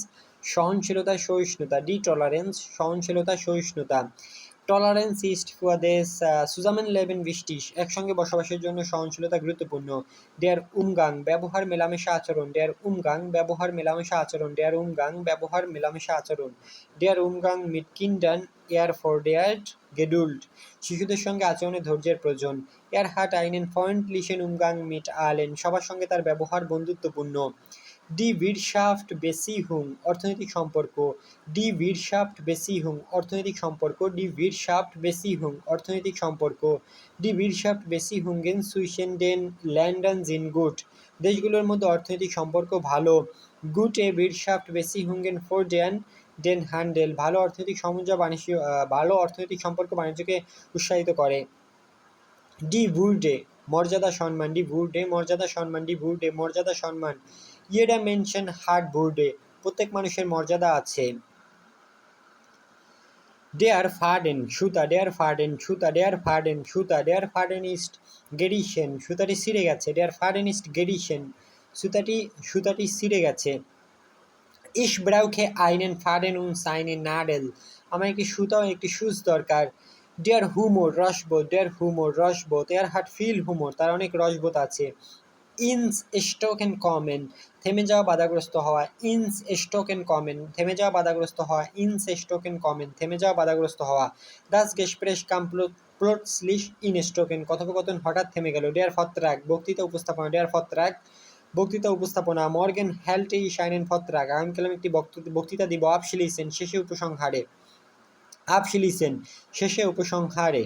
সহনশীলতা সহিষ্ণুতা। ডি টলারেন্স, সহনশীলতা সহিষ্ণুতা। টলারেন্স ইস্ট ফুয়াদেস সুজামেনলেবেন বিস্টিস, একসঙ্গে বসবাসের জন্য সহনশীলতা গুরুত্বপূর্ণ। ডেয়ার উমগাং, ব্যবহার মেলামেশা আচরণ। ডেয়ার উমগাং, ব্যবহার মেলামেশা আচরণ। ডেয়ার উমগাং, ব্যবহার মেলামেশা আচরণ। ডেয়ার উমগাং মিট কিন্ডান এয়ার ফর ডেয়ার গেডুল্ট, শিশুদের সঙ্গে আচরণে ধৈর্যের প্রয়োজন। এর হাট আইনেন ফ্রেন্ডলিশেন উমগাং মিট আলেন, সবার সঙ্গে তার ব্যবহার বন্ধুত্বপূর্ণ। ডি ভিরশাফট বেসিহুং, অর্থনৈতিক সম্পর্ক। ডি ভিরশাফট বেসিহুং, অর্থনৈতিক সম্পর্ক। ডি ভিরশাফট বেসিহুং, অর্থনৈতিক সম্পর্ক। ডি ভিরশাফট বেসিহুঙ্গেন সুইসেন ডেন ল্যান্ডান জিন গুট, দেশগুলোর মধ্যে অর্থনৈতিক সম্পর্ক ভালো। গুট এ ভিরশাফট বেসিহুঙ্গেন ফর ডেন হ্যান্ডেল, ভালো অর্থনৈতিক সম্পর্ক বাণিজ্যকে উৎসাহিত করে। ডি ভুরডে, মর্যাদা সম্মান। ডি ভুরডে, মর্যাদা সম্মান। ডি ভুরডে, মর্যাদা সম্মান। ইয়েডা মেনশন হার্ট ভুরডে, প্রত্যেক মানুষের মর্যাদা আছে। ডেয়ার ফার্ডেন, সুতা। ডেয়ার ফার্ডেন, সুতা। ডেয়ার ফার্ডেন, সুতা। ডেয়ার ফার্ডেন ইস্ট গেরিশেন, সুতাটি ছিঁড়ে গেছে। ডেয়ার ফার্ডেন ইস্ট গেরিশেন, সুতাটি ছিঁড়ে গেছে। ইস ব্রাউখে আইনেন ফার্ডেন উন সাইনেন নাডেল, আমার একটি সুতা ও একটি সুচ দরকার। ডেয়ার হুমোর, রসবোধ। ডেয়ার হুমোর, রসবোধ। এর হাট ফিল হুমোর, তার অনেক রসবোধ আছে। ইনস স্টোকেন কমেন, থেমে যাওয়া বাধাগ্রস্ত হওয়া। ইনস স্টোকেন কমেন, থেমে যাওয়া বাধাগ্রস্ত হওয়া। ইনস স্টোকেন কমেন, থেমে যাওয়া বাধাগ্রস্ত হওয়া। দাস গেসপ্রেস কাম প্লটসলিশ ইন স্টোকেন, কথোপকথন হঠাৎ থেমে গেল। ডেয়ার ফত্রাক, বক্তৃতা উপস্থাপনা। ডেয়ার ফত্রাক, বক্তৃতা উপস্থাপনা। মর্গেন হ্যাল্টে শাইনেন ফত্রাক, আগামীকাল আমি একটি বক্তৃতা দিব। আপশিলিসেন, শেষে উপসংহারে। আপশিলিসেন, শেষে উপসংহারে।